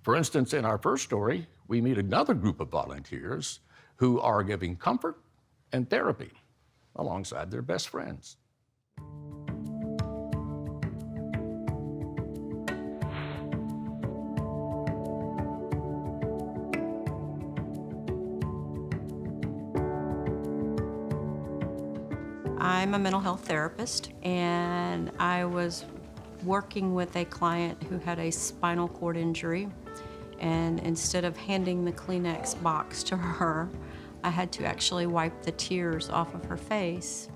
For instance, in our first story, we meet another group of volunteers who are giving comfort and therapy alongside their best friends. I'm a mental health therapist, and I was working with a client who had a spinal cord injury, and instead of handing the Kleenex box to her, I had to actually wipe the tears off of her face,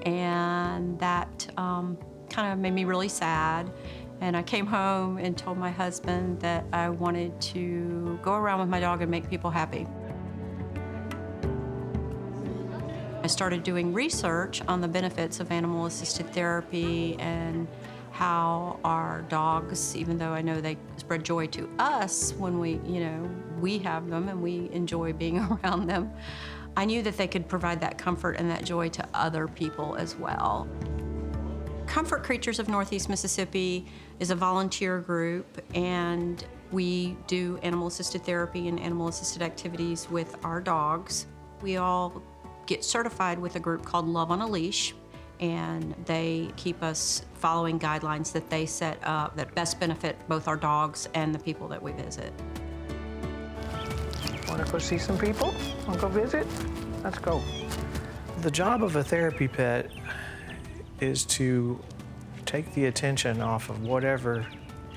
and that kind of made me really sad. And I came home and told my husband that I wanted to go around with my dog and make people happy. I started doing research on the benefits of animal-assisted therapy and how our dogs, even though I know they spread joy to us when we have them and we enjoy being around them, I knew that they could provide that comfort and that joy to other people as well. Comfort Creatures of Northeast Mississippi is a volunteer group, and we do animal-assisted therapy and animal-assisted activities with our dogs. We all get certified with a group called Love on a Leash, and they keep us following guidelines that they set up that best benefit both our dogs and the people that we visit. Want to go see some people? Want to go visit? Let's go. The job of a therapy pet is to take the attention off of whatever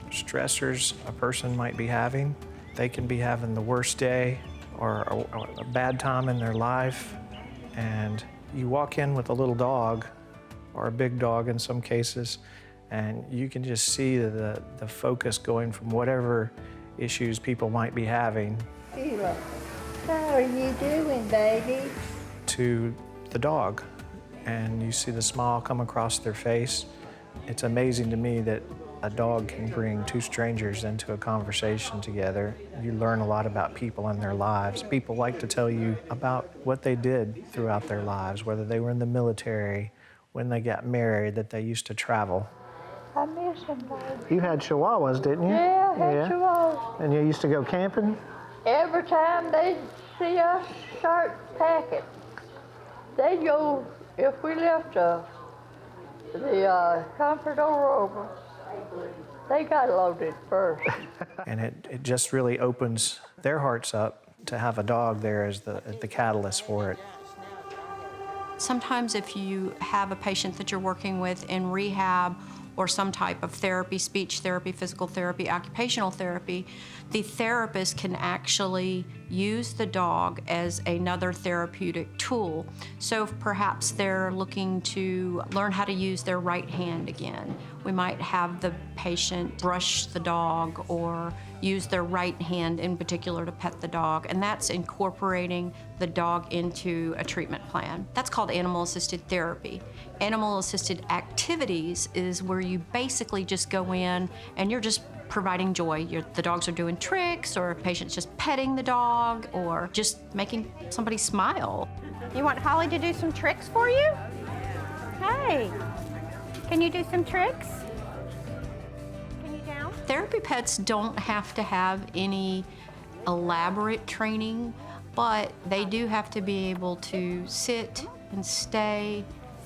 stressors a person might be having. They can be having the worst day or a bad time in their life, and you walk in with a little dog, or a big dog in some cases, and you can just see the focus going from whatever issues people might be having. Sheila, how are you doing, baby? To the dog, and you see the smile come across their face. It's amazing to me that a dog can bring two strangers into a conversation together. You learn a lot about people and their lives. People like to tell you about what they did throughout their lives, whether they were in the military, when they got married, that they used to travel. I miss them, baby. You had chihuahuas, didn't you? Yeah, I had chihuahuas. And you used to go camping? Every time they see us start packing, they go, if we left the comfort door open, they got loaded first. And it just really opens their hearts up to have a dog there as the catalyst for it. Sometimes if you have a patient that you're working with in rehab or some type of therapy, speech therapy, physical therapy, occupational therapy, the therapist can actually use the dog as another therapeutic tool. So if perhaps they're looking to learn how to use their right hand again, we might have the patient brush the dog or use their right hand in particular to pet the dog, and that's incorporating the dog into a treatment plan. That's called animal-assisted therapy. Animal-assisted activities is where you basically just go in and you're just providing joy. The dogs are doing tricks, or patient's just petting the dog, or just making somebody smile. You want Holly to do some tricks for you? Hey, can you do some tricks? Can you down? Therapy pets don't have to have any elaborate training, but they do have to be able to sit and stay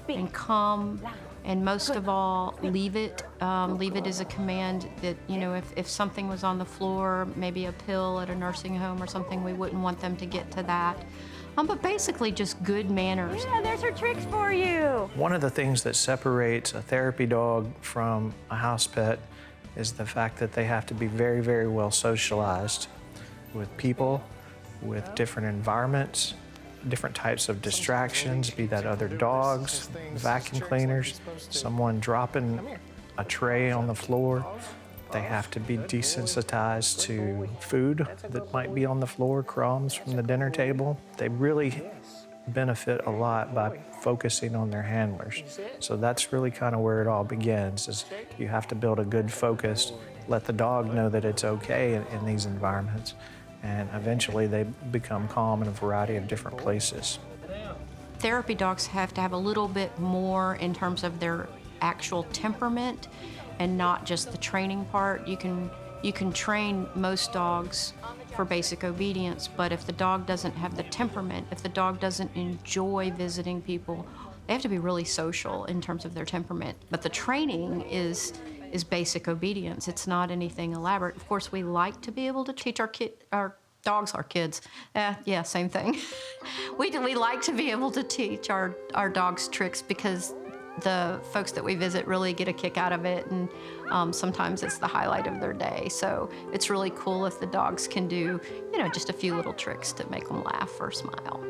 and come, and most of all, leave it. Leave it is a command that, if something was on the floor, maybe a pill at a nursing home or something, we wouldn't want them to get to that. But basically just good manners. Yeah, there's her tricks for you. One of the things that separates a therapy dog from a house pet is the fact that they have to be very, very well socialized with people, with different environments, different types of distractions, be that other dogs, vacuum cleaners, someone dropping a tray on the floor. They have to be desensitized to food that might be on the floor, crumbs from the dinner table. They really benefit a lot by focusing on their handlers. So that's really kind of where it all begins, is you have to build a good focus, let the dog know that it's okay in these environments, and eventually they become calm in a variety of different places. Therapy dogs have to have a little bit more in terms of their actual temperament and not just the training part. You can You can train most dogs for basic obedience, but if the dog doesn't have the temperament, if the dog doesn't enjoy visiting people, they have to be really social in terms of their temperament. But the training is basic obedience. It's not anything elaborate. Of course, we like to be able to teach our dogs, our kids. Yeah, same thing. we like to be able to teach our dogs tricks because the folks that we visit really get a kick out of it, and sometimes it's the highlight of their day. So it's really cool if the dogs can do, just a few little tricks to make them laugh or smile.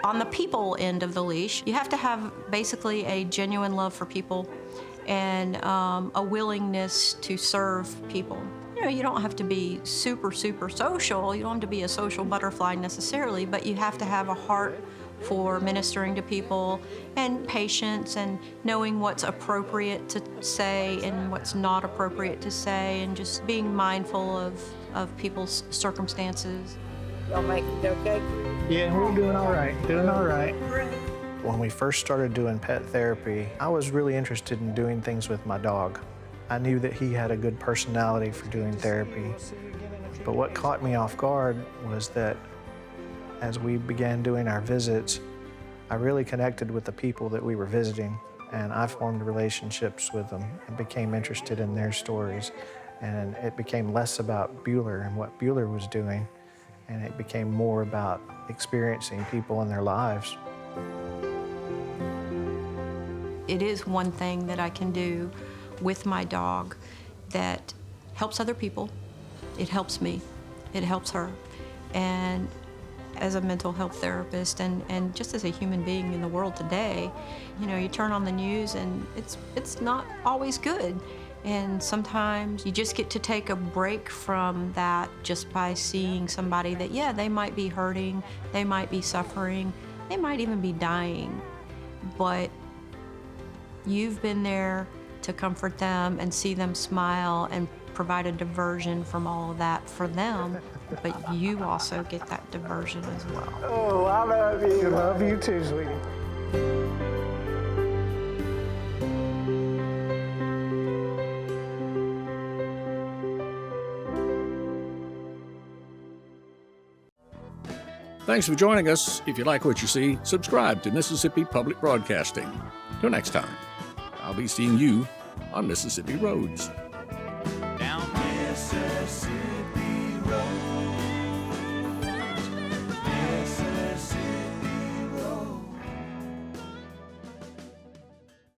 On the people end of the leash, you have to have basically a genuine love for people and a willingness to serve people. You don't have to be super, super social. You don't have to be a social butterfly necessarily, but you have to have a heart for ministering to people and patience and knowing what's appropriate to say and what's not appropriate to say, and just being mindful of people's circumstances. Y'all make it okay? Yeah, we're doing all right, doing all right. When we first started doing pet therapy, I was really interested in doing things with my dog. I knew that he had a good personality for doing therapy, but what caught me off guard was that as we began doing our visits, I really connected with the people that we were visiting, and I formed relationships with them and became interested in their stories. And it became less about Bueller and what Bueller was doing, and it became more about experiencing people in their lives. It is one thing that I can do with my dog that helps other people. It helps me. It helps her. And as a mental health therapist and just as a human being in the world today, you turn on the news and it's not always good. And sometimes you just get to take a break from that just by seeing somebody that, yeah, they might be hurting, they might be suffering, they might even be dying, but you've been there to comfort them and see them smile and provide a diversion from all of that for them, but you also get that diversion as well. Oh, I love you. Love you too, sweetie. Thanks for joining us. If you like what you see, subscribe to Mississippi Public Broadcasting. Till next time, I'll be seeing you on Mississippi Roads. Down Mississippi.